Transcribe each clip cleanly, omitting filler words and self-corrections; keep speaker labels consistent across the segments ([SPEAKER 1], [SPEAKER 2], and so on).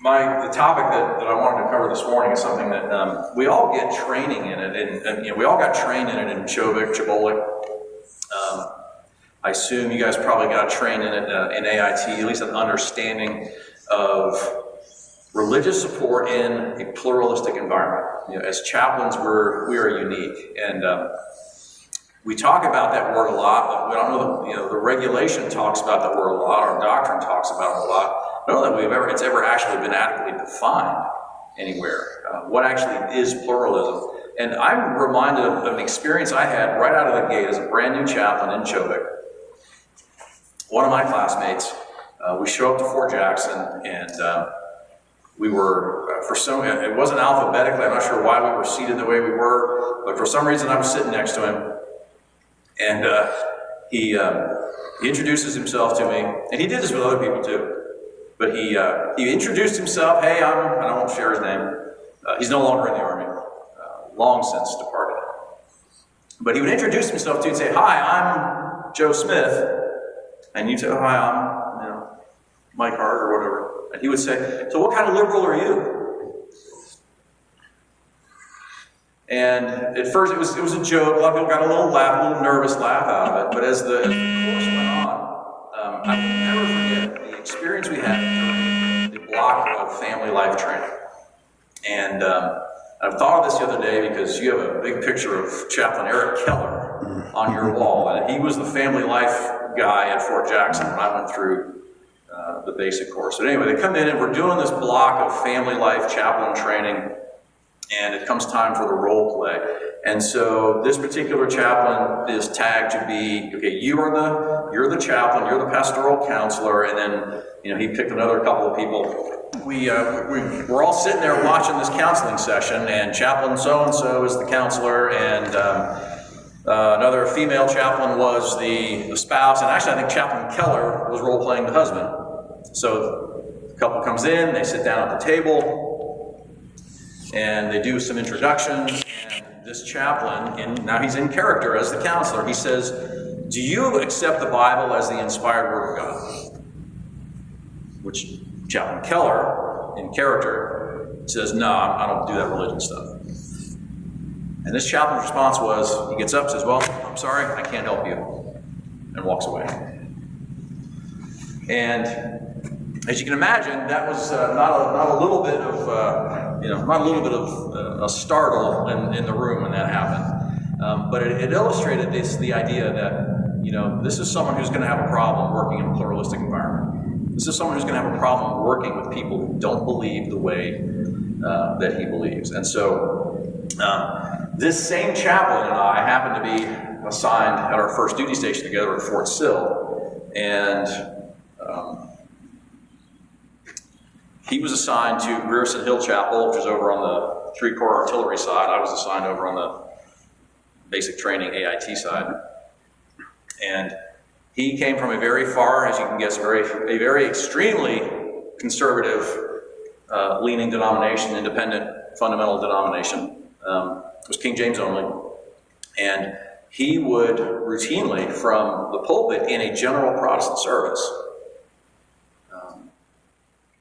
[SPEAKER 1] The topic that I wanted to cover this morning is something that we all get training in it, and we all got trained in it in Chabolik. I assume you guys probably got trained in it in AIT, at least an understanding of religious support in a pluralistic environment. As chaplains, we are unique, and we talk about that word a lot, but we don't know the regulation talks about that word a lot, our doctrine talks about it a lot. I don't know that it's ever actually been adequately defined anywhere. What actually is pluralism? And I'm reminded of an experience I had right out of the gate as a brand new chaplain in Chobik. One of my classmates, we show up to Fort Jackson, and we were, it wasn't alphabetically, I'm not sure why we were seated the way we were, but for some reason I was sitting next to him, and he introduces himself to me, and he did this with other people too. But he introduced himself. Hey, I won't share his name. He's no longer in the Army, long since departed. But he would introduce himself to you and say, "Hi, I'm Joe Smith," and you'd say, "Oh, hi, I'm Mike Hart," or whatever. And he would say, "So what kind of liberal are you?" And at first it was a joke. A lot of people got a little nervous laugh out of it. But as the course went on, I will never forget the experience we had during the block of family life training. And I've thought of this the other day because you have a big picture of Chaplain Eric Keller on your wall, and he was the family life guy at Fort Jackson when I went through the basic course. So anyway, they come in and we're doing this block of family life chaplain training, and it comes time for the role play. And so this particular chaplain is tagged to be, okay, you're the chaplain, you're the pastoral counselor, and then he picked another couple of people. We're all sitting there watching this counseling session, and chaplain so-and-so is the counselor, and another female chaplain was the spouse, and actually I think Chaplain Keller was role-playing the husband. So the couple comes in, they sit down at the table, and they do some introductions, and this chaplain, now he's in character as the counselor, he says, "Do you accept the Bible as the inspired Word of God?" Which Chaplain Keller, in character, says, "No, I don't do that religion stuff." And this chaplain's response was, he gets up and says, "Well, I'm sorry, I can't help you," and walks away. And as you can imagine, that was not a little bit of a startle in the room when that happened. But it illustrated the idea that this is someone who's going to have a problem working in a pluralistic environment. This is someone who's going to have a problem working with people who don't believe the way that he believes. And so this same chaplain and I happened to be assigned at our first duty station together at Fort Sill, and he was assigned to Garrison Hill Chapel, which is over on the 3-Corps artillery side. I was assigned over on the basic training AIT side. And he came from a very far, as you can guess, a very extremely conservative leaning denomination, independent fundamental denomination. It was King James only. And he would routinely, from the pulpit in a general Protestant service,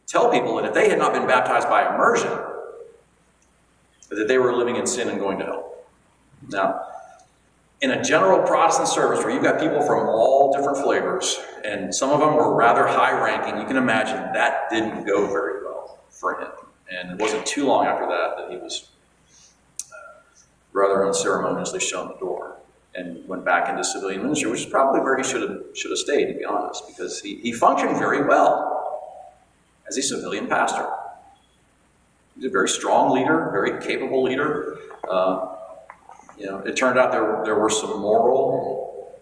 [SPEAKER 1] tell people that if they had not been baptized by immersion, that they were living in sin and going to hell. Now, in a general Protestant service where you've got people from all different flavors, and some of them were rather high-ranking, you can imagine that didn't go very well for him. And it wasn't too long after that he was rather unceremoniously shown the door and went back into civilian ministry, which is probably where he should have stayed, to be honest, because he functioned very well as a civilian pastor. He's a very strong leader, very capable leader. It turned out there were some moral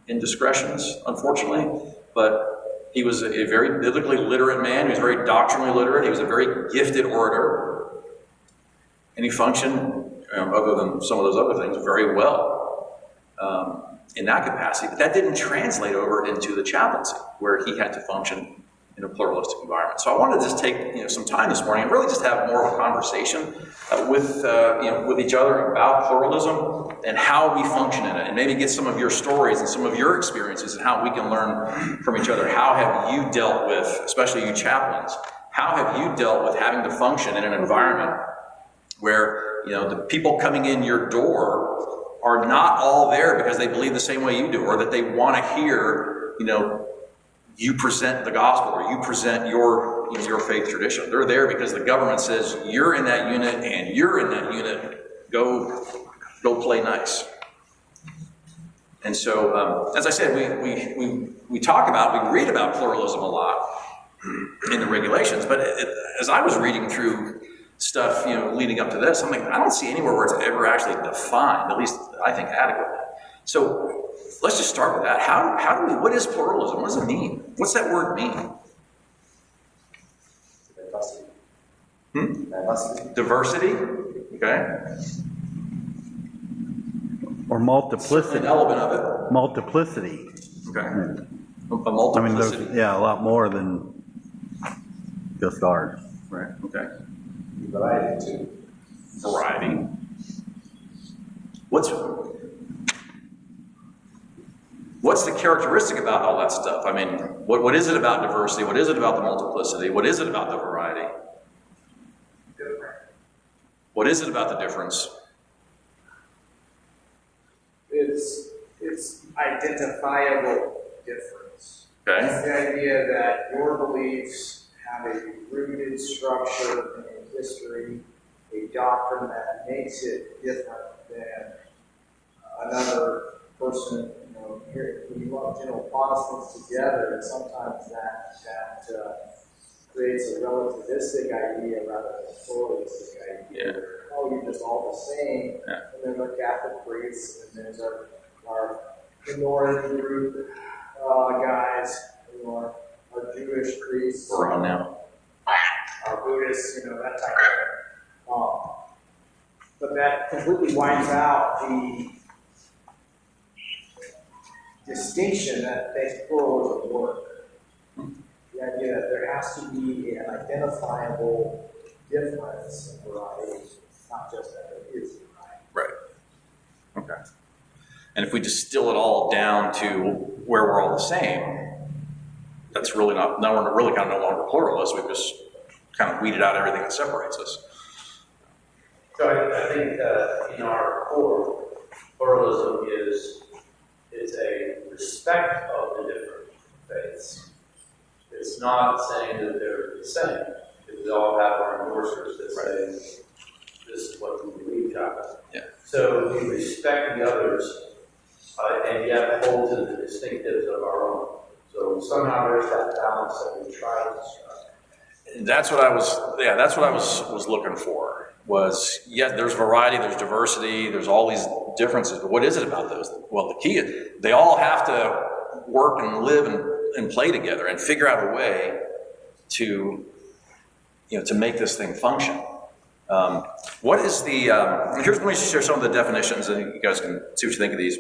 [SPEAKER 1] indiscretions, unfortunately, but he was a very biblically literate man. He was very doctrinally literate. He was a very gifted orator, and he functioned, other than some of those other things, very well in that capacity. But that didn't translate over into the chaplaincy, where he had to function in a pluralistic environment. So I wanted to just take some time this morning and really just have more of a conversation with each other about pluralism and how we function in it, and maybe get some of your stories and some of your experiences and how we can learn from each other. How have you dealt with, especially you chaplains, how have you dealt with having to function in an environment where, you know, the people coming in your door are not all there because they believe the same way you do, or that they want to hear, you know, you present the gospel, or you present your, you know, your faith tradition. They're there because the government says you're in that unit and you're in that unit. Go play nice. And so, as I said, we talk about, we read about pluralism a lot in the regulations, but as I was reading through stuff, you know, leading up to this, I'm like, I don't see anywhere where it's ever actually defined, at least I think adequately. So let's just start with that. How do we, what is pluralism? What does it mean? What's that word mean?
[SPEAKER 2] Diversity.
[SPEAKER 1] Diversity, okay.
[SPEAKER 3] Or multiplicity.
[SPEAKER 1] Certainly an element of it.
[SPEAKER 3] Multiplicity.
[SPEAKER 1] Okay. A
[SPEAKER 3] I mean,
[SPEAKER 1] multiplicity.
[SPEAKER 3] yeah, a lot more than just ours.
[SPEAKER 1] Right, okay.
[SPEAKER 2] Variety too.
[SPEAKER 1] Variety. What's the characteristic about all that stuff? I mean, what is it about diversity? What is it about the multiplicity? What is it about the variety?
[SPEAKER 2] Different.
[SPEAKER 1] What is it about the difference?
[SPEAKER 4] It's identifiable difference.
[SPEAKER 1] Okay.
[SPEAKER 4] It's the idea that your beliefs have a rooted structure and a history, a doctrine that makes it different than another person. You know, here when you lump general Protestants together, and sometimes that creates a relativistic idea rather than a pluralistic idea.
[SPEAKER 1] Yeah.
[SPEAKER 4] Oh, you're just all the same.
[SPEAKER 1] Yeah.
[SPEAKER 4] And then our Catholic priests, and there's our minority group guys, who are our Jewish priests.
[SPEAKER 1] We're on now.
[SPEAKER 4] Our Buddhists, you know, that type of thing. But that completely wipes out the distinction that makes pluralism work. The idea that there has to be an identifiable difference in variety, not just that there is variety.
[SPEAKER 1] Right. Okay. And if we distill it all down to where we're all the same, that's really not, now we're really kind of no longer pluralists. We've just kind of weeded out everything that separates us.
[SPEAKER 5] So I think in our core, pluralism is a respect of the different faiths. It's not saying that they're the same, because we all have our endorsers that say this is what we believe, Chaplain.
[SPEAKER 1] Yeah.
[SPEAKER 5] So we respect the others, and yet hold to the distinctives of our own. So somehow there's that balance that we try to strike.
[SPEAKER 1] That's what I was looking for. Was, yes, there's variety, there's diversity, there's all these differences, but what is it about those? Well, the key is they all have to work and live and play together and figure out a way to, you know, to make this thing function. What is the, let me just share some of the definitions and you guys can see what you think of these.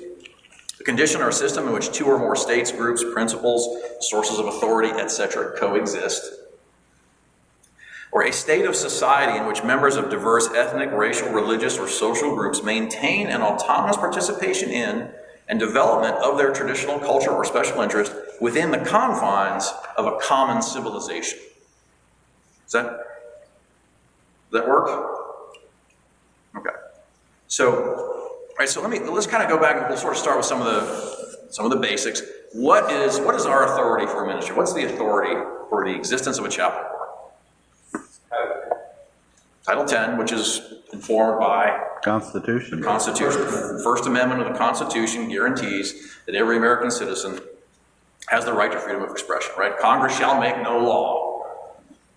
[SPEAKER 1] A condition or a system in which two or more states, groups, principles, sources of authority, etc. coexist. Or a state of society in which members of diverse ethnic, racial, religious, or social groups maintain an autonomous participation in and development of their traditional culture or special interest within the confines of a common civilization. Does that work? Okay. So, right. So let's kind of go back and we'll sort of start with some of the basics. What is our authority for a ministry? What's the authority for the existence of a chaplain corps? Title 10, which is informed by
[SPEAKER 3] Constitution.
[SPEAKER 1] the Constitution. The First Amendment of the Constitution guarantees that every American citizen has the right to freedom of expression, right? Congress shall make no law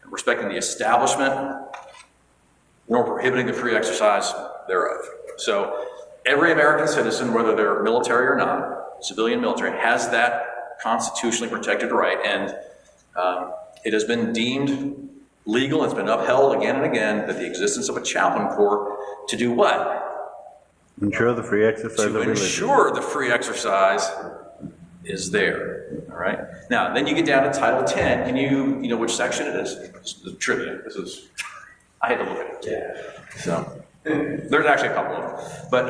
[SPEAKER 1] respecting the establishment nor prohibiting the free exercise thereof. So every American citizen, whether they're military or not, civilian military, has that constitutionally protected right, and it has been deemed legal, it's been upheld again and again, that the existence of a chaplain corps to do what?
[SPEAKER 3] Ensure the free exercise of
[SPEAKER 1] To
[SPEAKER 3] religion.
[SPEAKER 1] ensure the free exercise is there, all right? Now, then you get down to Title 10. Can you know which section it is? This is trivia. I had to look at it.
[SPEAKER 5] Yeah.
[SPEAKER 1] So, there's actually a couple of them. But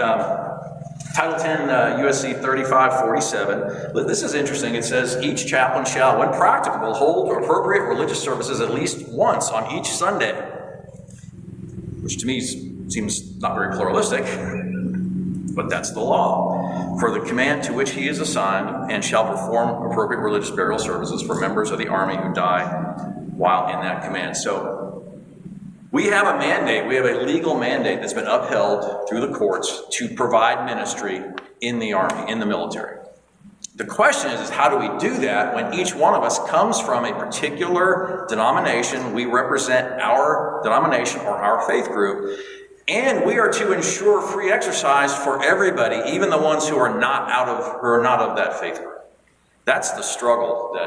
[SPEAKER 1] Title 10, USC 3547. This is interesting. It says, each chaplain shall, when practicable, hold appropriate religious services at least once on each Sunday, which to me seems not very pluralistic, but that's the law, for the command to which he is assigned, and shall perform appropriate religious burial services for members of the Army who die while in that command. So we have a mandate, we have a legal mandate that's been upheld through the courts to provide ministry in the Army, in the military. The question is how do we do that when each one of us comes from a particular denomination? We represent our denomination or our faith group, and we are to ensure free exercise for everybody, even the ones who are not of that faith group. That's the struggle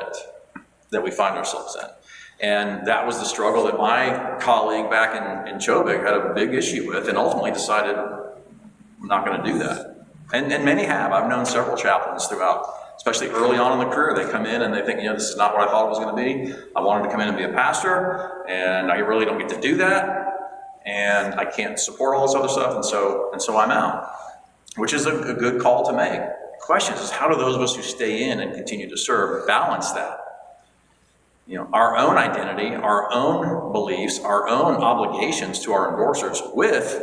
[SPEAKER 1] that we find ourselves in. And that was the struggle that my colleague back in Chobik had a big issue with, and ultimately decided, I'm not going to do that. And many have. I've known several chaplains throughout, especially early on in the career. They come in and they think, this is not what I thought it was going to be. I wanted to come in and be a pastor, and I really don't get to do that, and I can't support all this other stuff, and so I'm out, which is a good call to make. The question is how do those of us who stay in and continue to serve balance that? Our own identity, our own beliefs, our own obligations to our endorsers with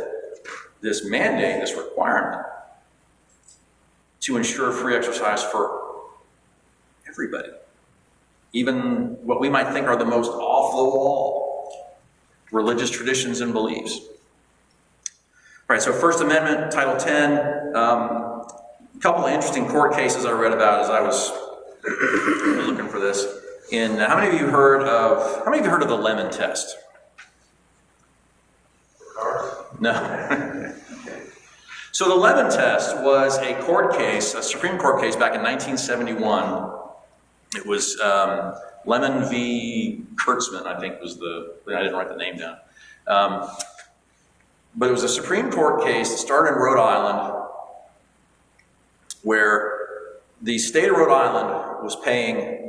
[SPEAKER 1] this mandate, this requirement to ensure free exercise for everybody. Even what we might think are the most off-the-wall religious traditions and beliefs. All right, so First Amendment, Title 10, a couple of interesting court cases I read about as I was looking for this. How many of you heard of the Lemon test? No. So the Lemon test was a court case, a Supreme Court case back in 1971. It was Lemon v. Kurtzman, I think I didn't write the name down. But it was a Supreme Court case that started in Rhode Island, where the state of Rhode Island was paying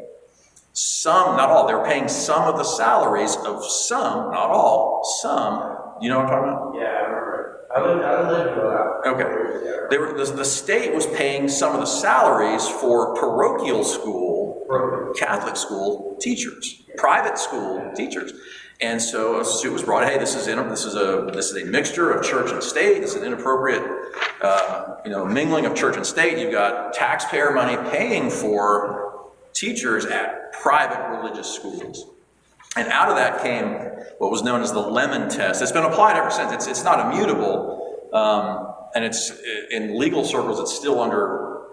[SPEAKER 1] some, not all, they were paying some of the salaries of some, not all, some. You know what I'm talking about?
[SPEAKER 5] Yeah, I remember. I lived in Rhode Island.
[SPEAKER 1] Okay. The state was paying some of the salaries for parochial school, Catholic school teachers, private school teachers. And so a suit was brought, hey, this is a mixture of church and state. This is an inappropriate mingling of church and state. You've got taxpayer money paying for teachers at private religious schools. And out of that came what was known as the Lemon test. It's been applied ever since. It's not immutable, and it's in legal circles. It's still under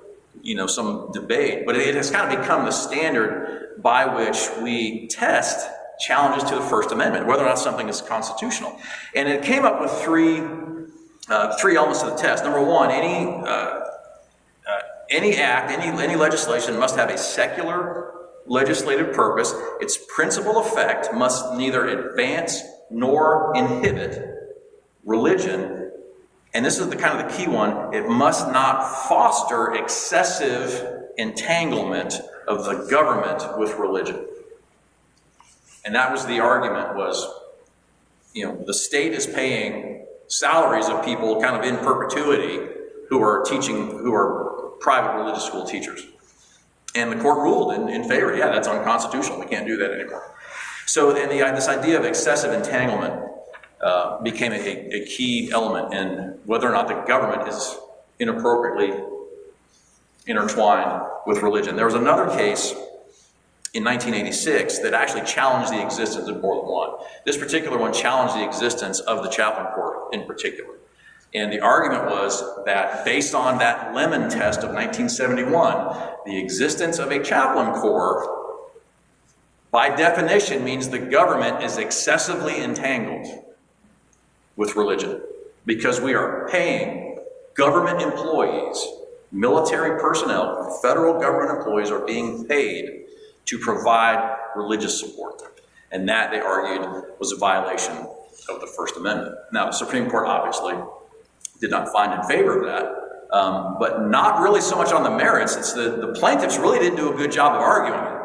[SPEAKER 1] some debate, but it has kind of become the standard by which we test challenges to the First Amendment, whether or not something is constitutional. And it came up with three elements of the test. Number one, any act, any legislation must have a secular legislative purpose. Its principal effect must neither advance nor inhibit religion. And this is the key one. It must not foster excessive entanglement of the government with religion. And that was the argument was, the state is paying salaries of people kind of in perpetuity who are private religious school teachers. And the court ruled in favor, that's unconstitutional. We can't do that anymore. So then this idea of excessive entanglement became a key element in whether or not the government is inappropriately intertwined with religion. There was another case in 1986 that actually challenged the existence of Portland 1. This particular one challenged the existence of the chaplain corps in particular. And the argument was that based on that Lemon test of 1971, the existence of a chaplain corps, by definition, means the government is excessively entangled with religion because we are paying government employees, military personnel, federal government employees are being paid to provide religious support. And that, they argued, was a violation of the First Amendment. Now, the Supreme Court obviously did not find in favor of that, but not really so much on the merits. It's the plaintiffs really didn't do a good job of arguing it.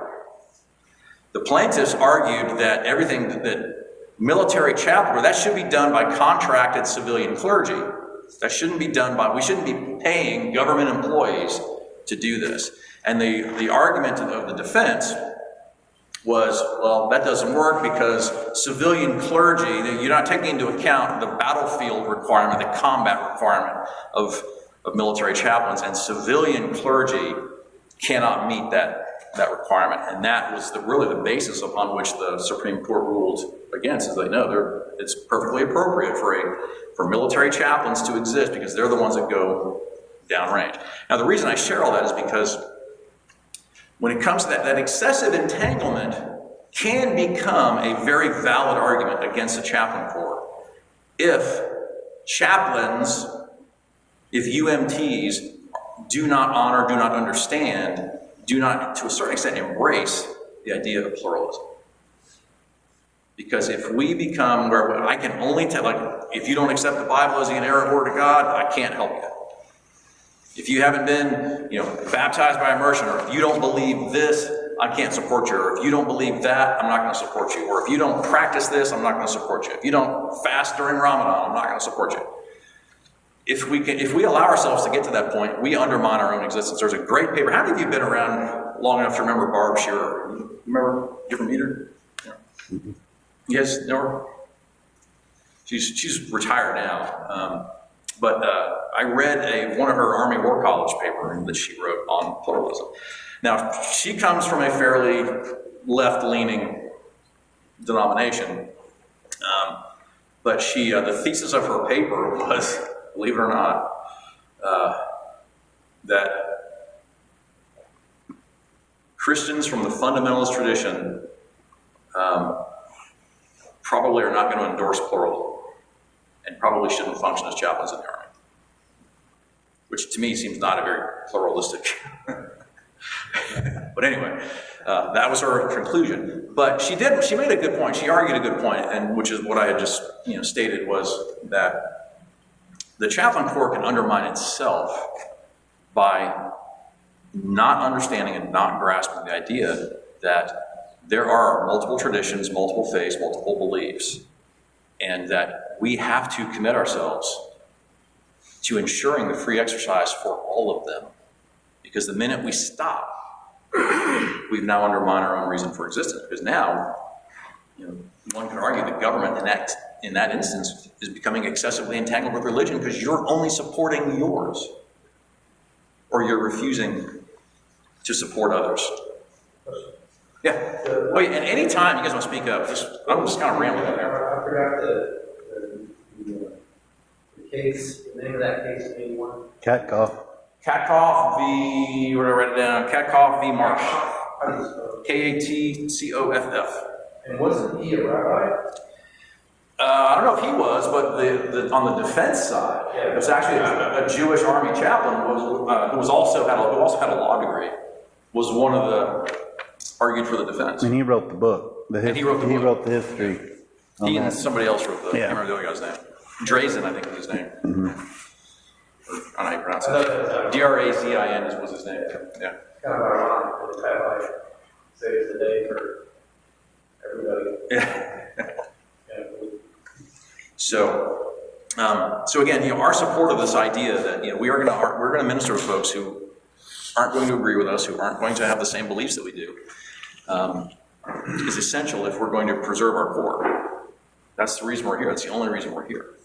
[SPEAKER 1] The plaintiffs argued that everything that military chaplain, that should be done by contracted civilian clergy. That shouldn't be done by, we shouldn't be paying government employees to do this. And the argument of the defense was, well, that doesn't work because civilian clergy, you're not taking into account the battlefield requirement, the combat requirement of military chaplains, and civilian clergy cannot meet that requirement. And that was really the basis upon which the Supreme Court ruled against, is they know it's perfectly appropriate for military chaplains to exist because they're the ones that go downrange. Now, the reason I share all that is because when it comes to that excessive entanglement can become a very valid argument against the chaplain corps. If chaplains, if UMTs do not honor, do not understand, do not, to a certain extent, embrace the idea of pluralism. Because if we become where I can only tell, like, if you don't accept the Bible as the inerrant word of God, I can't help you. If you haven't been, baptized by immersion, or if you don't believe this, I can't support you. Or if you don't believe that, I'm not going to support you. Or if you don't practice this, I'm not going to support you. If you don't fast during Ramadan, I'm not going to support you. If we allow ourselves to get to that point, we undermine our own existence. There's a great paper. How many of you have been around long enough to remember Barb Shearer? Remember different meter? Yeah. You guys know her? She's retired now. But I read one of her Army War College paper that she wrote on pluralism. Now, she comes from a fairly left-leaning denomination, but the thesis of her paper was, believe it or not, that Christians from the fundamentalist tradition probably are not going to endorse pluralism and probably shouldn't function as chaplains in the Army, which to me seems not a very pluralistic. But anyway, that was her conclusion. But she made a good point. She argued a good point, and which is what I had just stated, was that the chaplain corps can undermine itself by not understanding and not grasping the idea that there are multiple traditions, multiple faiths, multiple beliefs, and that we have to commit ourselves to ensuring the free exercise for all of them. Because the minute we stop, we've now undermined our own reason for existence. Because now, one could argue the government in that instance is becoming excessively entangled with religion because you're only supporting yours, or you're refusing to support others. Yeah. Wait, and any time you guys want to speak up, I'm just kind of rambling in there.
[SPEAKER 5] I forgot the case, the name of that case, anyone?
[SPEAKER 3] Catcough.
[SPEAKER 1] Katkoff v. Where did I write it down? Katkoff v. Marsh. Katcoff.
[SPEAKER 5] And wasn't he a rabbi?
[SPEAKER 1] I don't know if he was, but on the defense side, it was actually a Jewish Army chaplain who also had a law degree. Was one of the argued for the defense.
[SPEAKER 3] And he wrote the book. He wrote the history.
[SPEAKER 1] He and somebody else wrote the.
[SPEAKER 3] Yeah.
[SPEAKER 1] I can't remember the other guy's name. Drazen, I think was his name.
[SPEAKER 3] Mm-hmm.
[SPEAKER 1] I don't know how you pronounce it. Drazin was his name. Yeah.
[SPEAKER 5] Kind of ironic that the rabbi saves the day for everybody.
[SPEAKER 1] Yeah. So again, our support of this idea that we're going to minister to folks who aren't going to agree with us, who aren't going to have the same beliefs that we do, is essential if we're going to preserve our core. That's the reason we're here. That's the only reason we're here.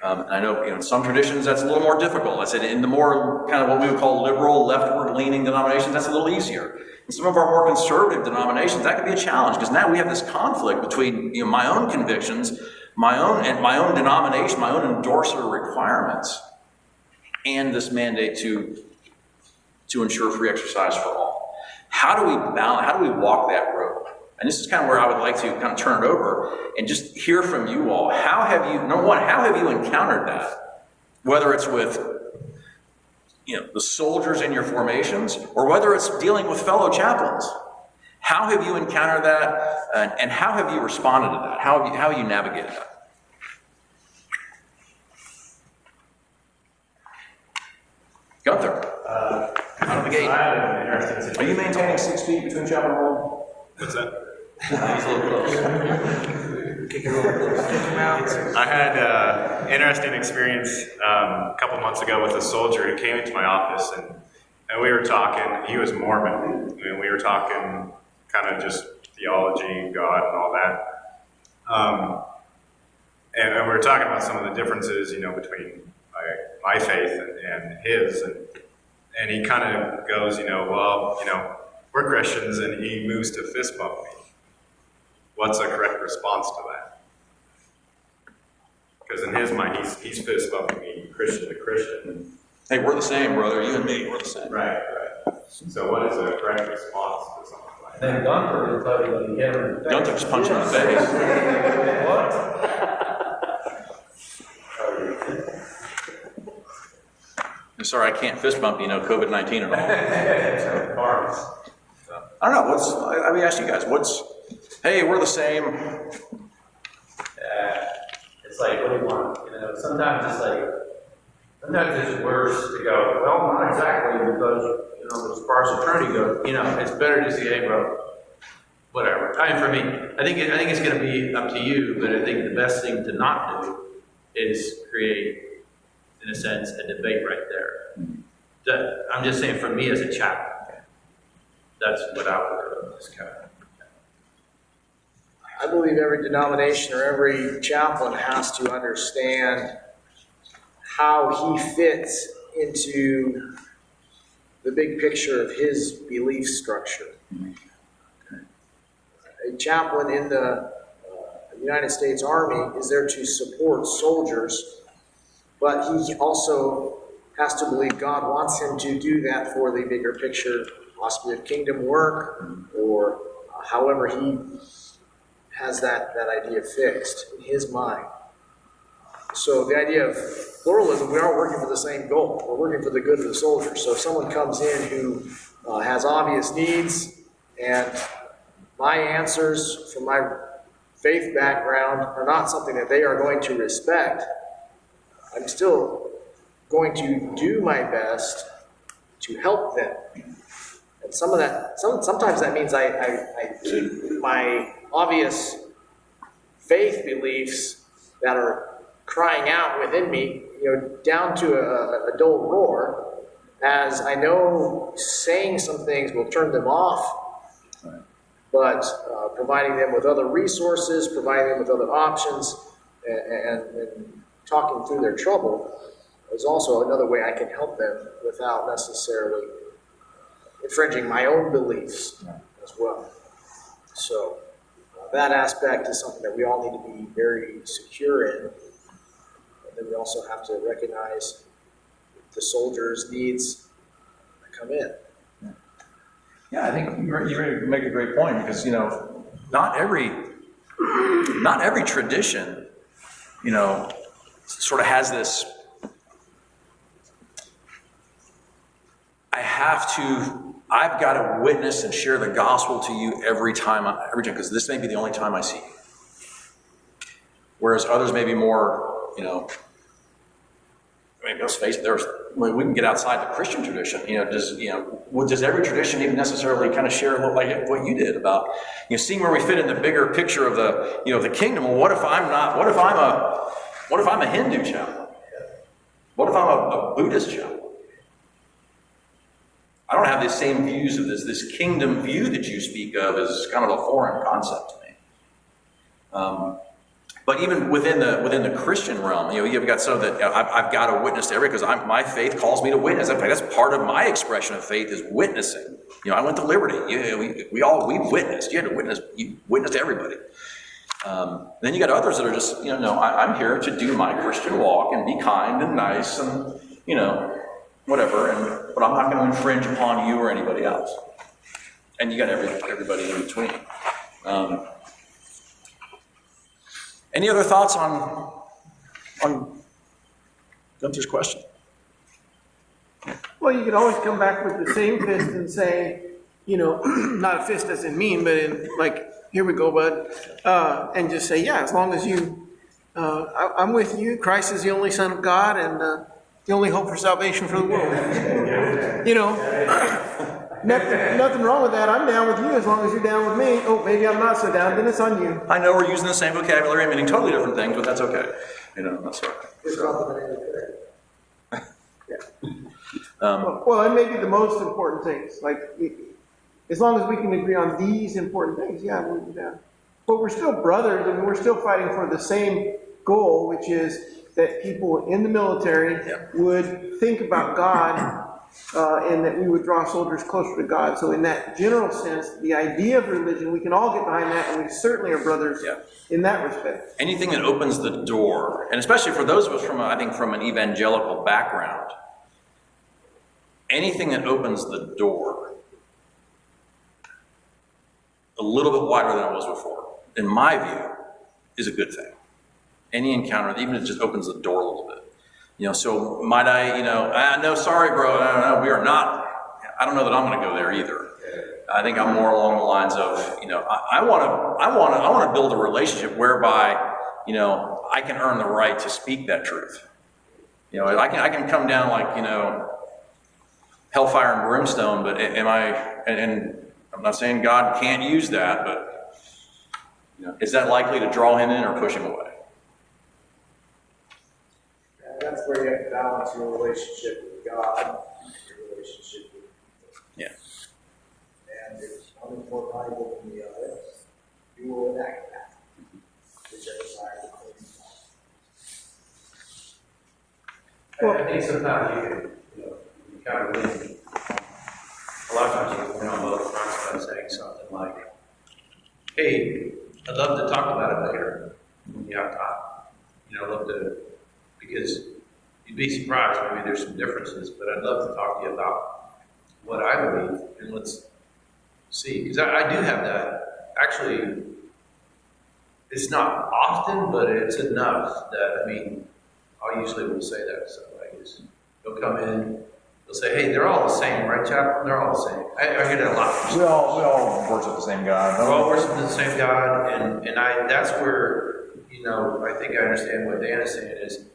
[SPEAKER 1] And I know, in some traditions that's a little more difficult. I said in the more kind of what we would call liberal, leftward-leaning denominations, that's a little easier. In some of our more conservative denominations, that could be a challenge because now we have this conflict between my own convictions, my own denomination, my own endorser requirements, and this mandate to ensure free exercise for all. How do we balance? How do we walk that road? And this is kind of where I would like to kind of turn it over and just hear from you all. How have you encountered that? Whether it's with the soldiers in your formations, or whether it's dealing with fellow chaplains. How have you encountered that, and how have you responded to that? How have you navigated that? Gunther, out of the gate.
[SPEAKER 6] I have an interesting situation.
[SPEAKER 1] Are you maintaining 6 feet between chaplain and Roland?
[SPEAKER 6] What's that?
[SPEAKER 1] He's a little close.
[SPEAKER 6] kick him out.
[SPEAKER 7] I had an interesting experience a couple months ago with a soldier who came into my office, and we were talking. He was Mormon. I mean, we were talking kind of just theology, God, and all that. And we were talking about some of the differences, between my faith and his, and he kind of goes, we're Christians, and he moves to fist bump me. What's a correct response to that? Because in his mind, he's fist bumping me Christian to Christian.
[SPEAKER 1] Hey, we're the same, brother. You and me, we're the same.
[SPEAKER 7] Right. So what is a correct response to something like that?
[SPEAKER 5] Then Gunther will tell you when you hit him in the face.
[SPEAKER 1] Gunther just punched him in the face.
[SPEAKER 5] What?
[SPEAKER 1] I'm sorry, I can't fist bump you, COVID-19 and all.
[SPEAKER 5] Arms.
[SPEAKER 1] I don't know, let me ask you guys, hey, we're the same.
[SPEAKER 5] It's like, what do you want? Sometimes it's worse to go, well, not exactly, because, as far as attorney goes, it's better to say, hey, bro, whatever. I mean, for me, I think it's going to be up to you, but I think the best thing to not do is create, in a sense, a debate right there. I'm just saying, for me as a chaplain, that's what I would do in this case.
[SPEAKER 4] I believe every denomination or every chaplain has to understand how he fits into the big picture of his belief structure. A chaplain in the United States Army is there to support soldiers, but he also has to believe God wants him to do that for the bigger picture, possibly of kingdom work, or however he has that idea fixed in his mind. So the idea of pluralism, we are working for the same goal. We're working for the good of the soldier. So if someone comes in who has obvious needs, and my answers from my faith background are not something that they are going to respect, I'm still going to do my best to help them. And sometimes that means I keep my obvious faith beliefs that are crying out within me, down to a dull roar, as I know saying some things will turn them off, but providing them with other resources, providing them with other options, and talking through their trouble is also another way I can help them without necessarily infringing my own beliefs as well. So that aspect is something that we all need to be very secure in. And then we also have to recognize the soldiers' needs that come in.
[SPEAKER 1] Yeah, I think you make a great point, because, not every tradition, sort of has this, I've got to witness and share the gospel to you every time, because this may be the only time I see you. Whereas others may be more, let's face it, we can get outside the Christian tradition. Does every tradition even necessarily kind of share like what you did about, seeing where we fit in the bigger picture of the kingdom? Well, what if I'm a Hindu chaplain? What if I'm a Buddhist chaplain? I don't have the same views of this kingdom view that you speak of as kind of a foreign concept to me. But even within the Christian realm, you've got so that I've got to witness to everybody, because my faith calls me to witness. In fact, that's part of my expression of faith, is witnessing. I went to Liberty. We witnessed. You had to witness. You witnessed to everybody. Then you got others that are just, no, I'm here to do my Christian walk and be kind and nice and, whatever. But I'm not going to infringe upon you or anybody else. And you got everybody in between. Any other thoughts on Gunther's question?
[SPEAKER 6] Well, you could always come back with the same fist and say, not a fist as in mean, but in like, here we go, bud, and just say, yeah, as long as you, I'm with you. Christ is the only Son of God and the only hope for salvation for the world. nothing wrong with that. I'm down with you as long as you're down with me. Oh, maybe I'm not so down, then it's on you.
[SPEAKER 1] I know we're using the same vocabulary, meaning totally different things, but that's okay. That's all right.
[SPEAKER 4] It's not the name of it.
[SPEAKER 6] Well, and maybe the most important things, like, as long as we can agree on these important things, yeah, we'll be down. But we're still brothers, and we're still fighting for the same goal, which is that people in the military would think about God, and that we would draw soldiers closer to God. So in that general sense, the idea of religion, we can all get behind that, and we certainly are brothers in that respect.
[SPEAKER 1] Anything that opens the door, and especially for those of us from an evangelical background, anything that opens the door a little bit wider than it was before, in my view, is a good thing. Any encounter, even if it just opens the door a little bit. So might I, no, sorry, bro, no, we are not. I don't know that I'm going to go there either. I think I'm more along the lines of, I want to build a relationship whereby, I can earn the right to speak that truth. I can come down like, hellfire and brimstone, but and I'm not saying God can't use that, but is that likely to draw him in or push him away?
[SPEAKER 4] And that's where you have to balance your relationship with God and your relationship with people.
[SPEAKER 1] Yeah.
[SPEAKER 4] And if one is more valuable than the other, you will enact that, whichever side of the coin.
[SPEAKER 5] I think sometimes you can, you kind of lean. A lot of times you can win on both fronts by saying something like, hey, I'd love to talk about it later when you have time. I'd love to, because you'd be surprised, maybe there's some differences, but I'd love to talk to you about what I believe, and let's see. Because I do have that. Actually, it's not often, but it's enough that, I usually will say that to somebody. They'll come in, they'll say, hey, they're all the same, right, Chaplain? They're all the same. I hear that a lot.
[SPEAKER 2] We all worship the same God.
[SPEAKER 5] We're all worshiping the same God, and that's where, I think I understand what Dan is saying is,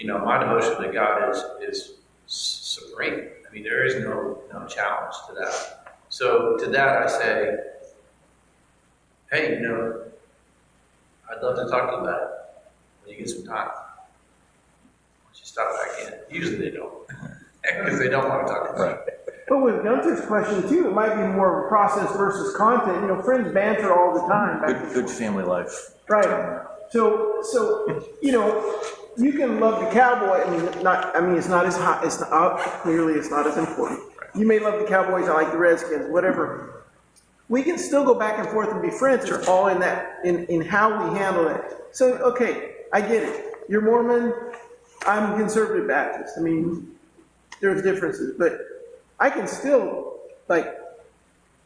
[SPEAKER 5] my devotion to God is supreme. There is no challenge to that. So to that I say, hey, I'd love to talk to you about it when you get some time. Why don't you stop back in? Usually they don't, because they don't want to talk to you.
[SPEAKER 2] Right.
[SPEAKER 6] But with Gunther's question too, it might be more of a process versus content. Friends banter all the time.
[SPEAKER 2] Good family life.
[SPEAKER 6] Right. So you can love the Cowboy. It's not as hot. Clearly, it's not as important. You may love the Cowboys. I like the Redskins. Whatever. We can still go back and forth and be friends. It's all in that in how we handle it. So okay, I get it. You're Mormon. I'm conservative Baptist. There's differences, but I can still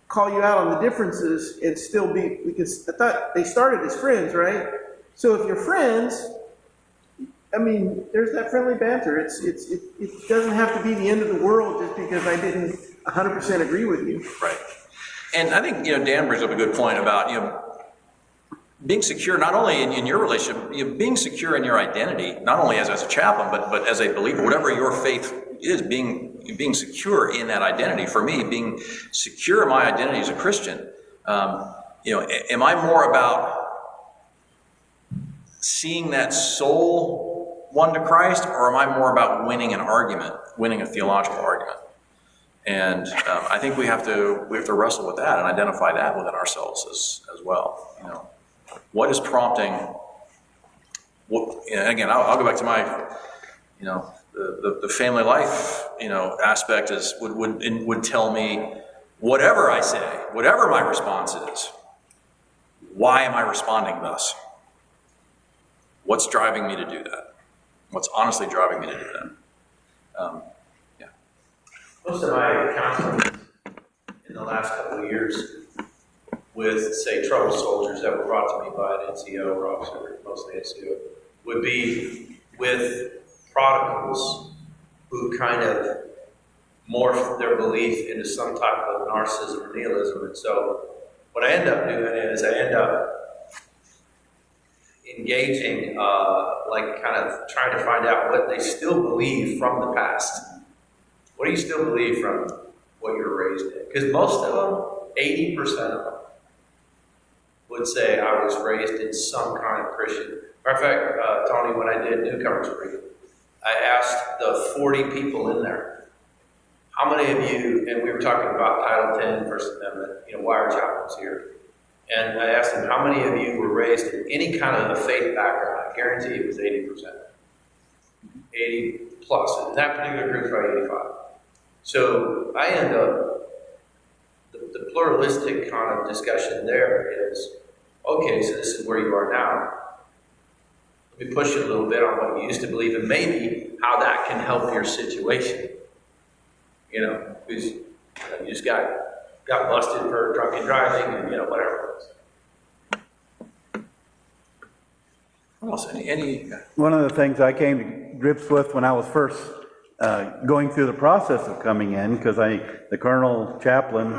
[SPEAKER 6] call you out on the differences and still be, because I thought they started as friends, right? So if you're friends, there's that friendly banter. It doesn't have to be the end of the world just because I didn't 100% agree with you.
[SPEAKER 1] Right. And I think, Dan brings up a good point about, being secure not only in your relationship, being secure in your identity, not only as a chaplain, but as a believer, whatever your faith is, being secure in that identity. For me, being secure in my identity as a Christian, am I more about seeing that soul won to Christ, or am I more about winning an argument, winning a theological argument? And I think we have to wrestle with that and identify that within ourselves as well. What is prompting? Again, I'll go back to my, the family life, aspect is would tell me whatever I say, whatever my response is. Why am I responding thus? What's driving me to do that? What's honestly driving me to do that?
[SPEAKER 5] Most of my counseling in the last couple of years with, say, troubled soldiers that were brought to me by an NCO or officer, mostly NCO, would be with prodigals who kind of morph their belief into some type of narcissism or nihilism. And so what I end up doing is I end up engaging, kind of trying to find out what they still believe from the past. What do you still believe from what you're raised in. Because most of them, 80% of them, would say I was raised in some kind of Christian. Matter of fact, Tony, when I did Newcomers Brief, I asked the 40 people in there, how many of you, and we were talking about Title 10, First Amendment, why are chaplains here? And I asked them, how many of you were raised in any kind of a faith background? I guarantee it was 80%. 80 plus. And that particular group is probably 85. So I end up, the pluralistic kind of discussion there is, okay, so this is where you are now. Let me push you a little bit on what you used to believe and maybe how that can help your situation. Because you just got busted for drunken driving and, whatever it was.
[SPEAKER 1] What else? Any?
[SPEAKER 3] One of the things I came to grips with when I was first going through the process of coming in, because the colonel chaplain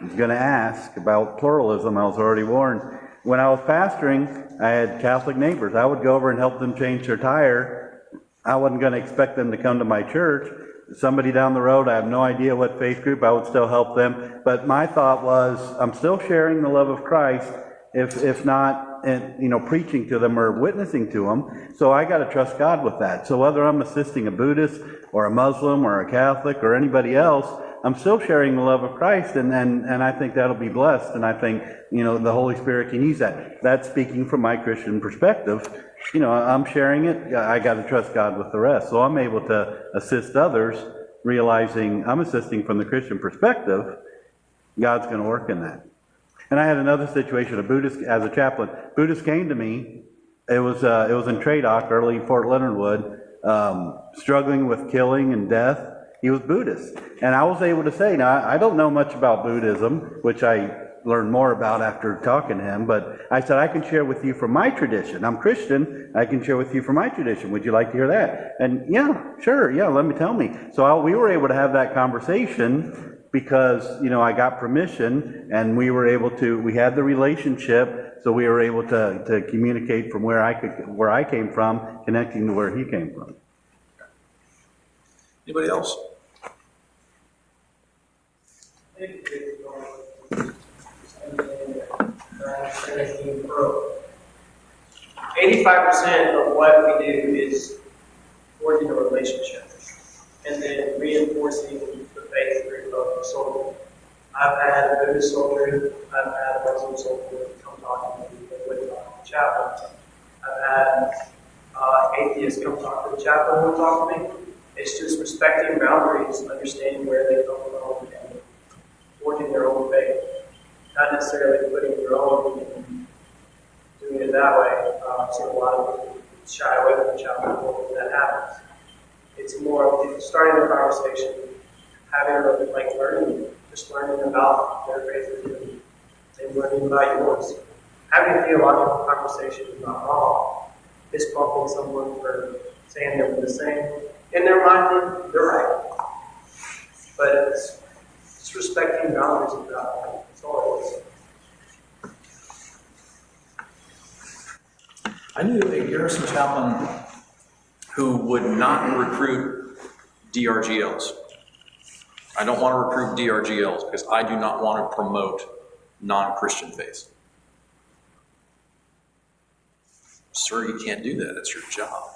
[SPEAKER 3] was going to ask about pluralism. I was already warned. When I was pastoring, I had Catholic neighbors. I would go over and help them change their tire. I wasn't going to expect them to come to my church. Somebody down the road, I have no idea what faith group, I would still help them. But my thought was, I'm still sharing the love of Christ, if not, preaching to them or witnessing to them. So I got to trust God with that. So whether I'm assisting a Buddhist or a Muslim or a Catholic or anybody else, I'm still sharing the love of Christ, and I think that'll be blessed. And I think, the Holy Spirit can use that. That's speaking from my Christian perspective. I'm sharing it. I got to trust God with the rest. So I'm able to assist others, realizing I'm assisting from the Christian perspective. God's going to work in that. And I had another situation. A Buddhist, as a chaplain, Buddhist came to me. It was in Tradoc, early Fort Leonard Wood, struggling with killing and death. He was Buddhist, and I was able to say, now I don't know much about Buddhism, which I learned more about after talking to him, but I said, I can share with you from my tradition. I'm Christian. I can share with you from my tradition. Would you like to hear that? And yeah, sure. Yeah, tell me. So we were able to have that conversation because, I got permission, and we had the relationship, so we were able to communicate from where I came from, connecting to where he came from.
[SPEAKER 1] Anybody else?
[SPEAKER 8] 85% of what we do is forging a relationship and then reinforcing the faith group of the soldier. I've had a Buddhist soldier, I've had a Muslim soldier come talk to me with the chaplain. I've had atheists come talk to the chaplain and talk to me. It's just respecting boundaries, understanding where they come from, and forging their own faith. Not necessarily putting your own and doing it that way. I've seen a lot of people shy away from the chaplain when that happens. It's more of starting a conversation, having learning about their faith and learning about yours. Having a theological conversation is not wrong. Fist bumping someone for saying they're the same. In their mind, they're right. But it's respecting boundaries of God. That's all it is.
[SPEAKER 1] I knew a Garrison chaplain who would not recruit DRGLs. I don't want to recruit DRGLs because I do not want to promote non-Christian faiths. Sir, you can't do that. It's your job.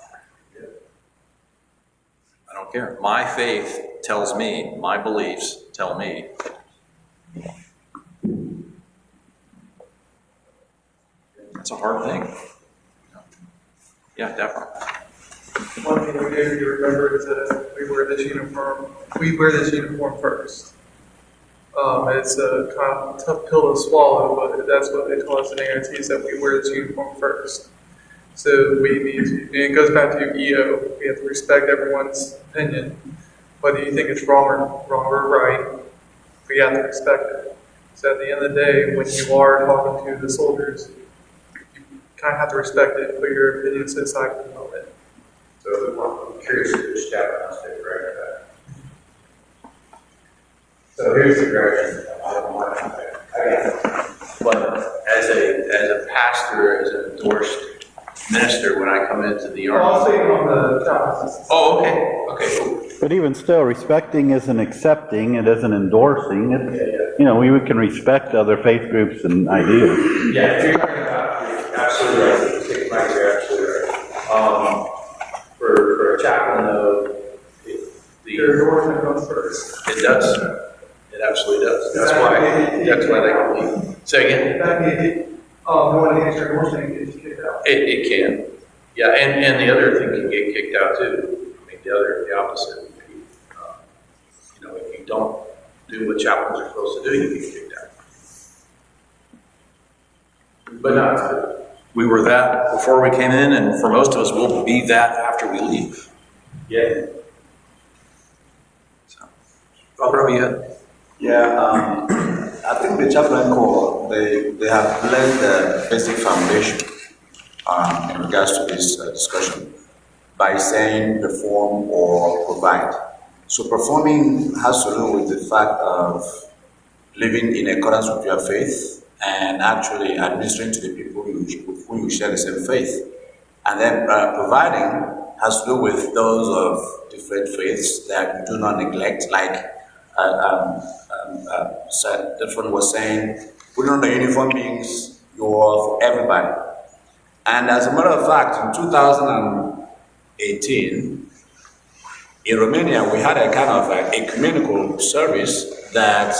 [SPEAKER 1] I don't care. My faith tells me, my beliefs tell me. That's a hard thing. Yeah, definitely.
[SPEAKER 9] One thing we do to remember is that we wear this uniform first. It's a kind of tough pill to swallow, but that's what they tell us in ART, is that we wear this uniform first. So we need to, and it goes back to EO, we have to respect everyone's opinion, whether you think it's wrong or right, we have to respect it. So at the end of the day, when you are talking to the soldiers, you kind of have to respect it, put your opinion to the side for the moment.
[SPEAKER 5] So I'm curious which chaplain wants to correct that. So here's the correction. I don't want to, again, but as a pastor, as an endorsed minister, when I come into the army.
[SPEAKER 9] I'll say it on the chaplain.
[SPEAKER 5] Oh, okay, cool.
[SPEAKER 3] But even still, respecting isn't accepting, it isn't endorsing, it's, you know, we can respect other faith groups and ideas.
[SPEAKER 5] Yeah, if you're talking about, you're absolutely right, Kick Mike, you're absolutely right. For a chaplain though,
[SPEAKER 9] Your endorsement comes first.
[SPEAKER 1] It does. It absolutely does. That's why they can leave. Say again?
[SPEAKER 9] Going against your endorsement gets you kicked out.
[SPEAKER 1] It can. Yeah, and the other thing can get kicked out too. I mean, the opposite. You know, if you don't do what chaplains are supposed to do, you get kicked out. But not, we were that before we came in, and for most of us, we'll be that after we leave.
[SPEAKER 5] yeah.
[SPEAKER 1] So, Father, have you had?
[SPEAKER 10] Yeah, I think the chaplain corps, they have laid the basic foundation in regards to this discussion by saying perform or provide. So performing has to do with the fact of living in accordance with your faith and actually administering to the people with whom you share the same faith. And then providing has to do with those of different faiths that you do not neglect, like Daffron was saying, putting on the uniform means you're for everybody. And as a matter of fact, in 2018, in Romania, we had a kind of ecumenical service that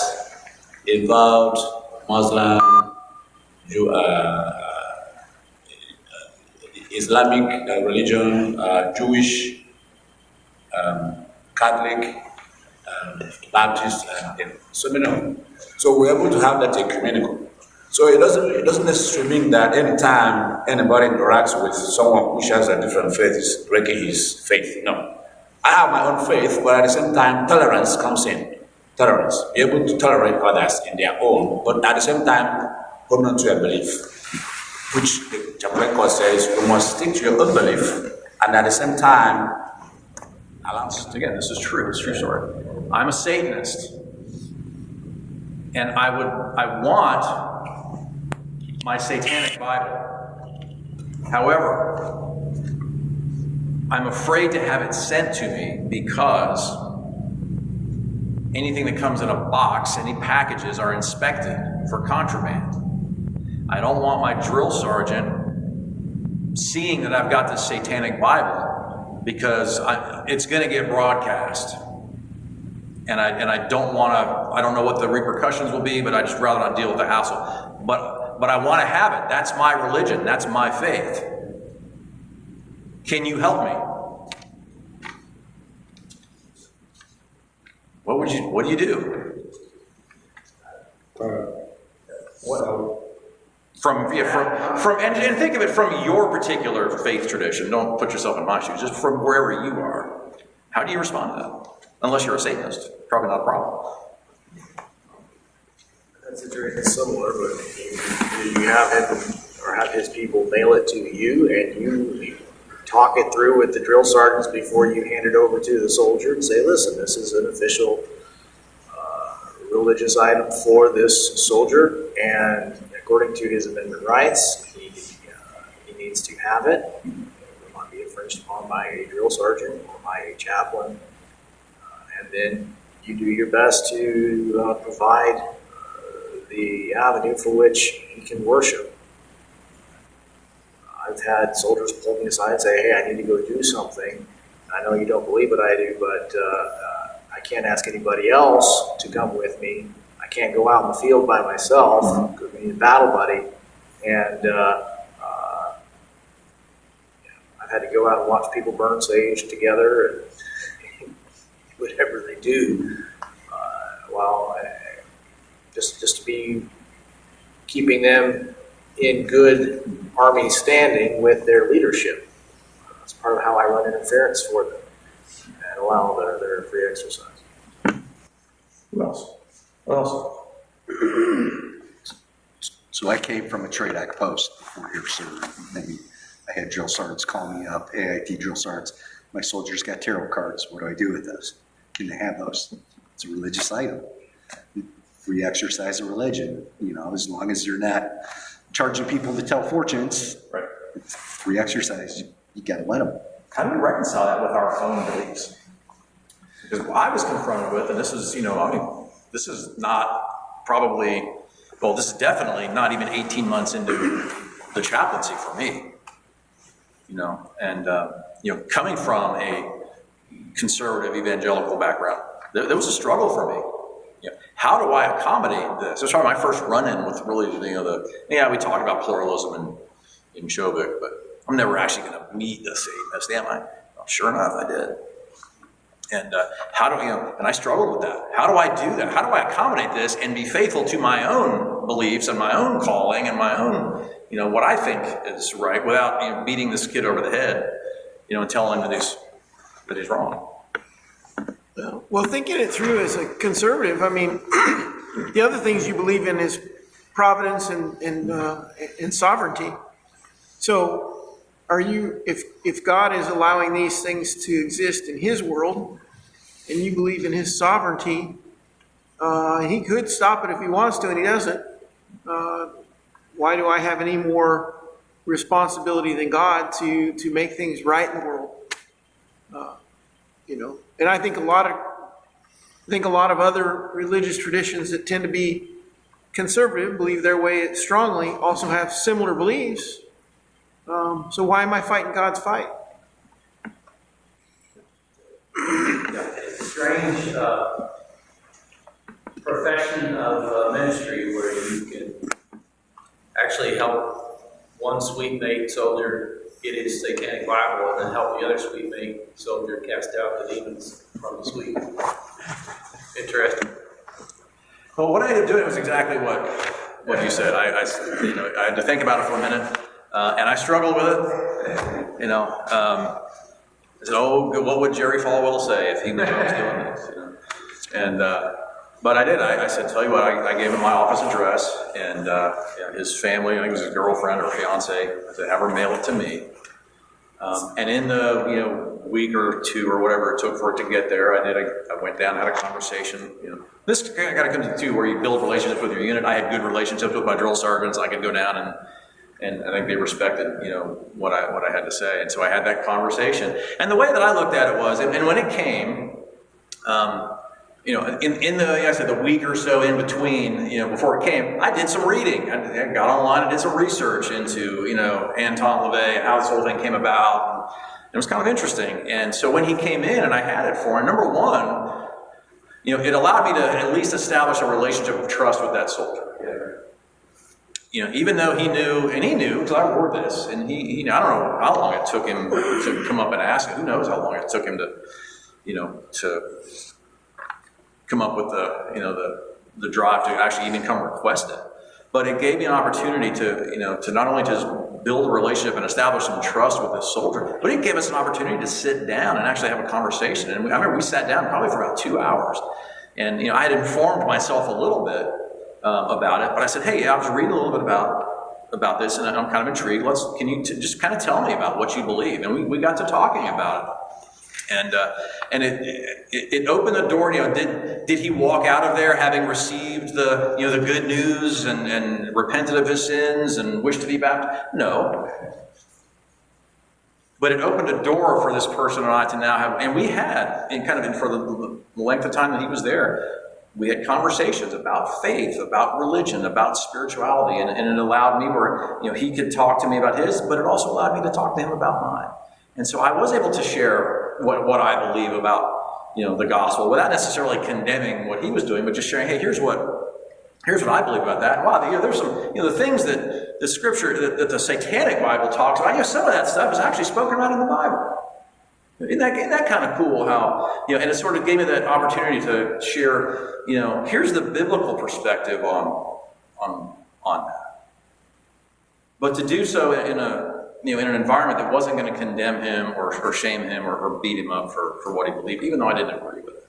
[SPEAKER 10] involved Muslim, Islamic religion, Jewish, Catholic, Baptist, and so many of them. So we're able to have that ecumenical. So it doesn't necessarily mean that anytime anybody interacts with someone who shares a different faith is breaking his faith. No. I have my own faith, but at the same time, tolerance comes in. Tolerance. Be able to tolerate others in their own, but at the same time, hold on to your belief, which the Chaplain Corps says you must stick to your own belief, and at the same time,
[SPEAKER 1] Again, this is true. It's a true story. I'm a Satanist, and I want my satanic Bible. However, I'm afraid to have it sent to me because anything that comes in a box, any packages are inspected for contraband. I don't want my drill sergeant seeing that I've got this satanic Bible because it's going to get broadcast. And I don't want to, I don't know what the repercussions will be, but I'd just rather not deal with the hassle. But I want to have it. That's my religion. That's my faith. Can you help me? What do you do? And think of it from your particular faith tradition. Don't put yourself in my shoes. Just from wherever you are. How do you respond to that? Unless you're a Satanist. Probably not a problem.
[SPEAKER 11] That situation is similar, but you have him or have his people mail it to you, and you talk it through with the drill sergeants before you hand it over to the soldier and say, listen, this is an official religious item for this soldier, and according to his amendment rights, he needs to have it. It will not be infringed upon by a drill sergeant or by a chaplain. And then you do your best to provide the avenue for which he can worship. I've had soldiers pull me aside and say, hey, I need to go do something. I know you don't believe what I do, but I can't ask anybody else to come with me. I can't go out in the field by myself because we need a battle buddy. And I've had to go out and watch people burn sage together and whatever they do. Just to be keeping them in good Army standing with their leadership. That's part of how I run interference for them and allow their free exercise.
[SPEAKER 1] Who else? What else?
[SPEAKER 12] So I came from a trade act post before here, so maybe I had drill sergeants call me up, AIT drill sergeants, my soldiers got tarot cards, what do I do with those? Can they have those? It's a religious item. Free exercise of religion, you know, as long as you're not charging people to tell fortunes.
[SPEAKER 1] Right.
[SPEAKER 12] It's free exercise, you gotta let them.
[SPEAKER 2] How do we reconcile that with our own beliefs?
[SPEAKER 1] Because what I was confronted with, and this is, this is not probably, well, this is definitely not even 18 months into the chaplaincy for me, and, coming from a conservative evangelical background, there was a struggle for me. How do I accommodate this? It was probably my first run-in with really, we talk about pluralism in Chobik, but I'm never actually going to meet the Satanist, am I? Well, sure enough, I did. And and I struggled with that. How do I do that? How do I accommodate this and be faithful to my own beliefs and my own calling and my own, what I think is right without beating this kid over the head, and telling him that he's wrong.
[SPEAKER 6] Well, thinking it through as a conservative, the other things you believe in is providence and sovereignty. So are you, if God is allowing these things to exist in his world, and you believe in his sovereignty, he could stop it if he wants to, and he doesn't. Why do I have any more responsibility than God to make things right in the world? And I think a lot of other religious traditions that tend to be conservative, believe their way strongly, also have similar beliefs. So why am I fighting God's fight?
[SPEAKER 5] It's a strange profession of ministry where you can actually help one sweet mate soldier get his satanic Bible and then help the other sweet mate soldier cast out the demons from the sweet. Interesting.
[SPEAKER 1] Well, what I ended up doing was exactly what you said. I had to think about it for a minute, and I struggled with it. I said, "Oh, what would Jerry Falwell say if he knew I was doing this?" And but I did. I said, "Tell you what," I gave him my office address and his family. I think it was his girlfriend or fiance. I said, "Have her mail it to me." And in the week or two or whatever it took for it to get there, I went down and had a conversation. This kind of comes to where you build relationships with your unit. I had good relationships with my drill sergeants. I could go down and I think they respected what I had to say. And so I had that conversation. And the way that I looked at it was, and when it came, in the week or so in between, before it came, I did some reading. I got online and did some research into, Anton LaVey and how this whole thing came about. And it was kind of interesting. And so when he came in and I had it for him, number one, it allowed me to at least establish a relationship of trust with that soldier. Even though he knew, because I wore this, and he I don't know how long it took him to come up and ask it. Who knows how long it took him to come up with the drive to actually even come request it. But it gave me an opportunity to not only just build a relationship and establish some trust with this soldier, but it gave us an opportunity to sit down and actually have a conversation. And I remember we sat down probably for about 2 hours. And I had informed myself a little bit about it, but I said, "Hey, I was reading a little bit about this, and I'm kind of intrigued. Can you just kind of tell me about what you believe?" And we got to talking about it. And it opened the door. Did he walk out of there having received the good news and repented of his sins and wished to be baptized? No. But it opened a door for this person and I to now have, and we had, for the length of time that he was there, we had conversations about faith, about religion, about spirituality, and it allowed me where he could talk to me about his, but it also allowed me to talk to him about mine. And so I was able to share what I believe about the gospel without necessarily condemning what he was doing, but just sharing, hey, here's what I believe about that. Wow, there's some the things that the scripture that the Satanic Bible talks about. Some of that stuff is actually spoken about in the Bible. Isn't that kind of cool? How and it sort of gave me that opportunity to share. Here's the biblical perspective on that. But to do so in an environment that wasn't going to condemn him or shame him or beat him up for what he believed, even though I didn't agree with it.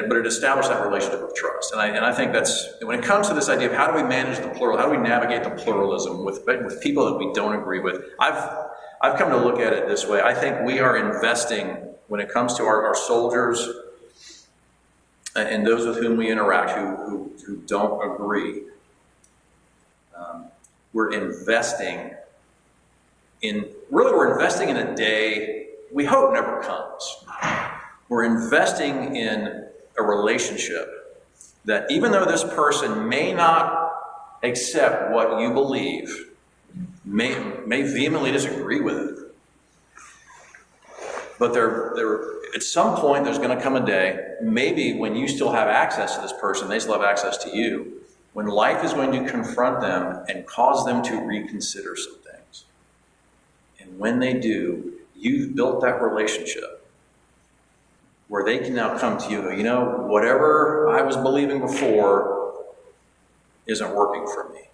[SPEAKER 1] But it established that relationship of trust. And I think that's, when it comes to this idea of how do we manage the plural, how do we navigate the pluralism with people that we don't agree with, I've come to look at it this way. I think we are investing, when it comes to our soldiers and those with whom we interact who don't agree, we're investing in a day we hope never comes. We're investing in a relationship that even though this person may not accept what you believe, may vehemently disagree with it, but at some point there's going to come a day, maybe when you still have access to this person, they still have access to you, when life is going to confront them and cause them to reconsider some things. And when they do, you've built that relationship where they can now come to you and go, you know, whatever I was believing before isn't working for me.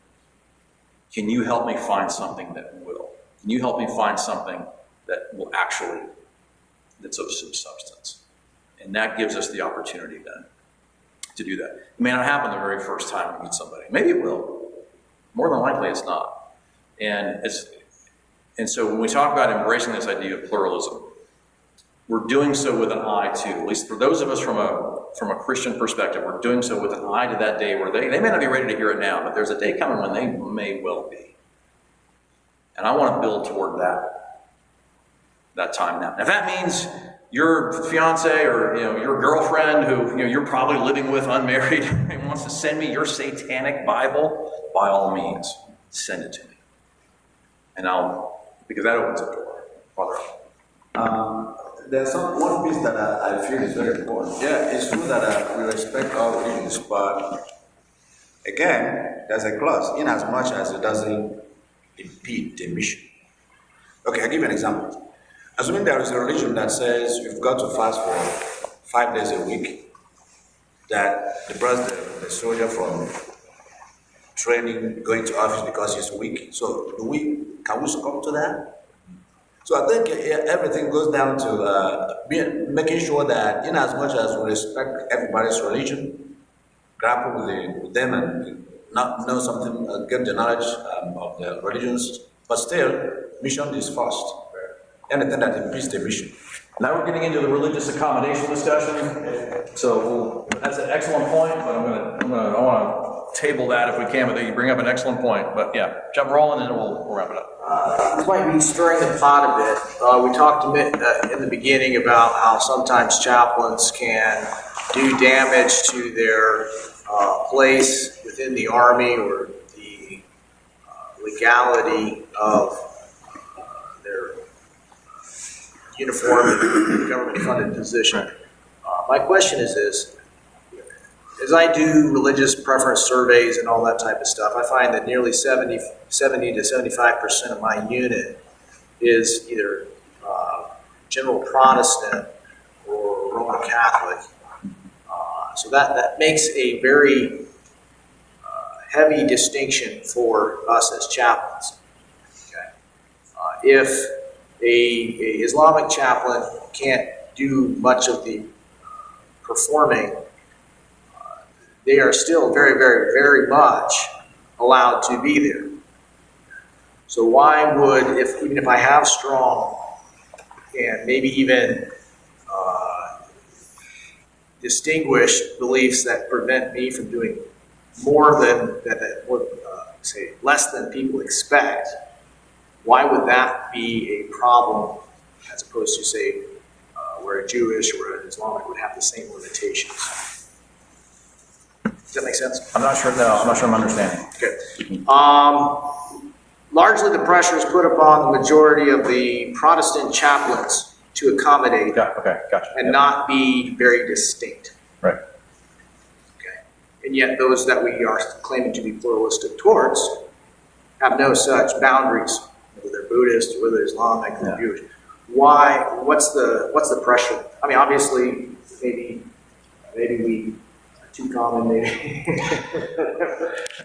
[SPEAKER 1] Can you help me find something that will? Can you help me find something that will actually, that's of some substance? And that gives us the opportunity then to do that. It may not happen the very first time we meet somebody. Maybe it will. More than likely it's not. And so when we talk about embracing this idea of pluralism, we're doing so with an eye to, at least for those of us from a Christian perspective, we're doing so with an eye to that day where they may not be ready to hear it now, but there's a day coming when they may well be. And I want to build toward that time now. If that means your fiance or your girlfriend who you're probably living with unmarried and wants to send me your satanic Bible, by all means, send it to me. And because that opens a door. Father.
[SPEAKER 10] There's one piece that I feel is very important. Yeah, it's true that we respect all religions, but again, there's a clause, in as much as it doesn't impede the mission. Okay, I'll give you an example. Assuming there is a religion that says you've got to fast for 5 days a week, that deprives the soldier from training, going to office because he's weak. So can we succumb to that? So I think everything goes down to making sure that in as much as we respect everybody's religion, grapple with them and not know something, get the knowledge of the religions, but still, mission is first. Anything that impedes the mission.
[SPEAKER 1] Now we're getting into the religious accommodation discussion. So that's an excellent point, but I want to table that if we can. But you bring up an excellent point. But yeah, jump Roland, and then we'll wrap it up.
[SPEAKER 11] This might be stirring the pot a bit. We talked in the beginning about how sometimes chaplains can do damage to their place within the Army or the legality of their uniform in government-funded position. My question is this. As I do religious preference surveys and all that type of stuff, I find that nearly 70 to 75% of my unit is either general Protestant or Roman Catholic. So that makes a very heavy distinction for us as chaplains. Okay. If a Islamic chaplain can't do much of the performing, they are still very, very, very much allowed to be there. So why would, even if I have strong and maybe even distinguished beliefs that prevent me from doing more than less than people expect, why would that be a problem as opposed to, say, where a Jewish or an Islamic would have the same limitations? Does that make sense?
[SPEAKER 1] I'm not sure. No, I'm not sure I'm understanding.
[SPEAKER 11] Okay. Largely the pressure is put upon the majority of the Protestant chaplains to accommodate
[SPEAKER 1] Gotcha.
[SPEAKER 11] and not be very distinct.
[SPEAKER 1] Right.
[SPEAKER 11] Okay. And yet those that we are claiming to be pluralistic towards have no such boundaries, whether they're Buddhist or whether they're Islamic or Jewish. Why? What's the pressure? I mean, obviously, maybe we are too common. Maybe.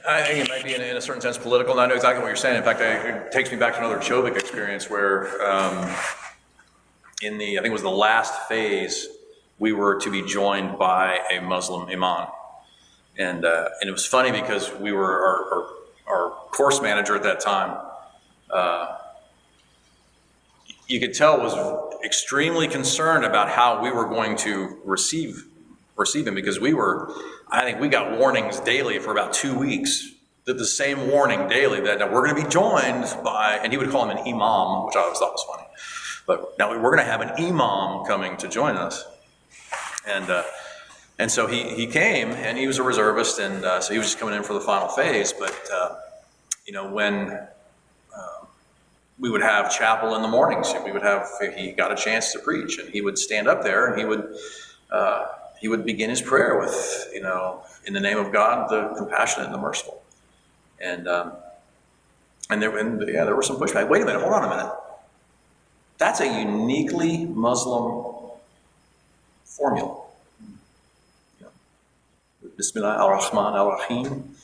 [SPEAKER 1] I think it might be in a certain sense political, and I know exactly what you're saying. In fact, it takes me back to another Chobik experience where I think it was the last phase, we were to be joined by a Muslim imam. And it was funny because we were, our course manager at that time, you could tell was extremely concerned about how we were going to receive him, because I think we got warnings daily for about 2 weeks, the same warning daily that we're going to be joined by, and he would call him an imam, which I always thought was funny. But now we're going to have an imam coming to join us. And so he came, and he was a reservist, and so he was just coming in for the final phase. But, when we would have chapel in the mornings, he got a chance to preach, and he would stand up there, and he would begin his prayer with, in the name of God, the compassionate and the merciful. And there were some pushback. Wait a minute, hold on a minute. That's a uniquely Muslim formula. Bismillah ar-Rahman ar-Rahim.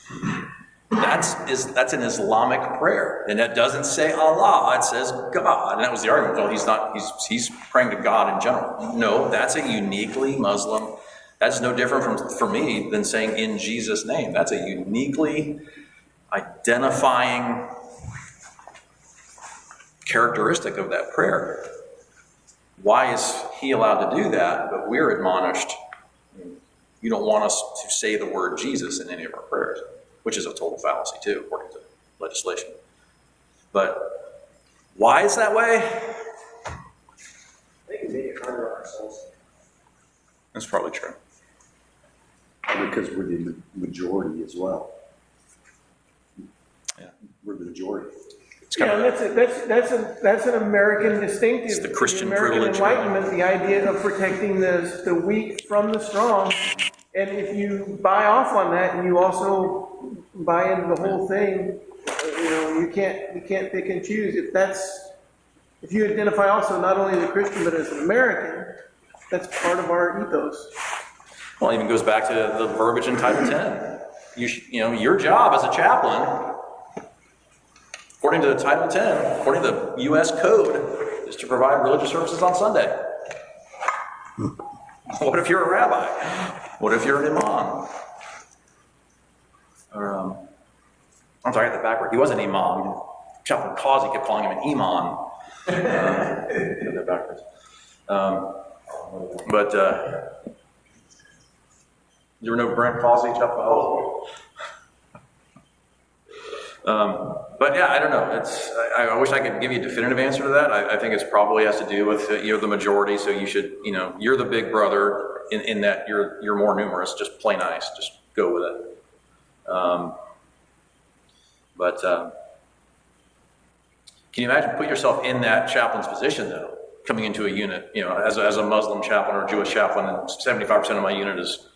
[SPEAKER 1] That's an Islamic prayer, and that doesn't say Allah. It says God, and that was the argument. Well, he's praying to God in general. No, that's a uniquely Muslim. That's no different for me than saying in Jesus' name. That's a uniquely identifying characteristic of that prayer. Why is he allowed to do that, but we're admonished? You don't want us to say the word Jesus in any of our prayers, which is a total fallacy too, according to legislation. But why is that way?
[SPEAKER 4] I think we make it harder on ourselves.
[SPEAKER 1] That's probably true.
[SPEAKER 12] Because we're the majority as well.
[SPEAKER 1] Yeah.
[SPEAKER 12] We're the majority.
[SPEAKER 1] It's kind of
[SPEAKER 6] That's an American distinctive.
[SPEAKER 1] It's the Christian
[SPEAKER 6] American
[SPEAKER 1] privilege.
[SPEAKER 6] Enlightenment, the idea of protecting the weak from the strong. And if you buy off on that, and you also buy into the whole thing, you can't pick and choose. If you identify also not only as a Christian but as an American, that's part of our ethos.
[SPEAKER 1] Well, it even goes back to the verbiage in Title 10. Your job as a chaplain, according to Title 10, according to the U.S. Code, is to provide religious services on Sunday. What if you're a rabbi? What if you're an imam? Or, I'm sorry, I got that backward. He was an imam. Chaplain Causey kept calling him an imam. Got that backwards. You ever know Brent Causey, Chaplain? But yeah, I don't know. I wish I could give you a definitive answer to that. I think it's probably has to do with the majority. So you should, you're the big brother in that you're more numerous. Just play nice. Just go with it. Can you imagine put yourself in that chaplain's position though, coming into a unit, as a Muslim chaplain or Jewish chaplain, and 75% of my unit is,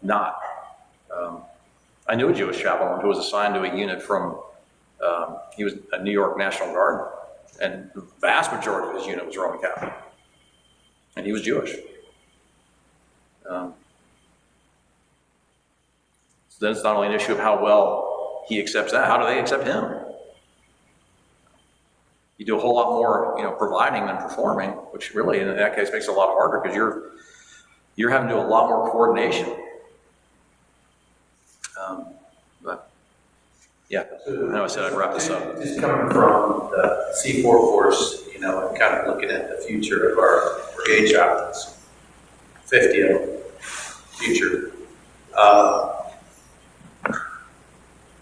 [SPEAKER 1] not. I knew a Jewish chaplain who was assigned to a unit from, he was a New York National Guard, and the vast majority of his unit was Roman Catholic. And he was Jewish. So then it's not only an issue of how well he accepts that, how do they accept him? You do a whole lot more, providing than performing, which really in that case makes it a lot harder because you're having to do a lot more coordination. But yeah, I know I said I'd wrap this up.
[SPEAKER 5] Just coming from the C4 force, and kind of looking at the future of our brigade chaplains, 50 of them, future.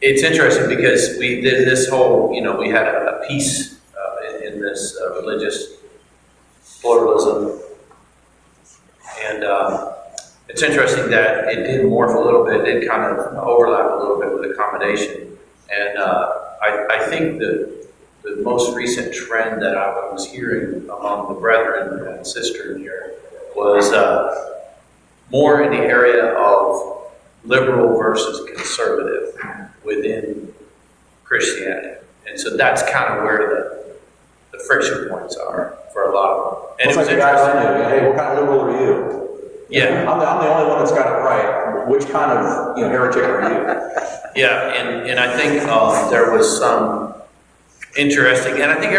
[SPEAKER 5] It's interesting because we did this whole, we had a piece in this religious pluralism, and it's interesting that it did morph a little bit, it kind of overlap a little bit with accommodation, and I think the most recent trend that I was hearing among the brethren and sisters here was more in the area of liberal versus conservative within Christianity. And so that's kind of where the friction points are for a lot of them. And
[SPEAKER 1] it's like the guys I knew, hey, what kind of liberal are you?
[SPEAKER 5] Yeah.
[SPEAKER 1] I'm the only one that's got it right. Which kind of heretic are you?
[SPEAKER 5] Yeah, and I think there was some interesting, and I think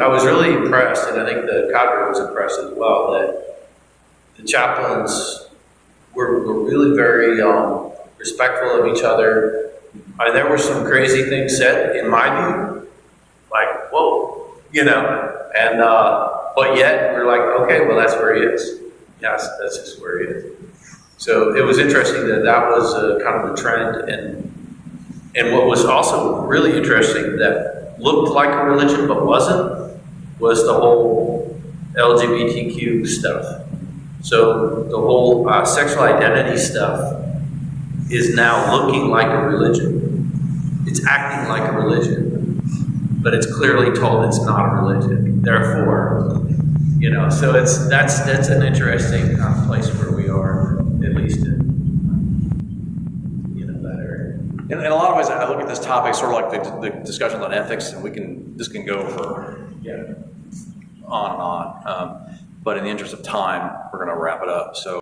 [SPEAKER 5] I was really impressed, and I think the cadre was impressed as well, that the chaplains were really very respectful of each other. There were some crazy things said, in my view, like, whoa, and but yet we're like, okay, well, that's where he is. Yes, that's just where he is. So it was interesting that was kind of the trend, and what was also really interesting that looked like a religion but wasn't was the whole LGBTQ stuff. So the whole sexual identity stuff is now looking like a religion. It's acting like a religion, but it's clearly told it's not a religion. Therefore, so that's an interesting place where we are, at least in that area.
[SPEAKER 1] In a lot of ways, I look at this topic sort of like the discussions on ethics, and this can go for on and on. But in the interest of time, we're going to wrap it up. So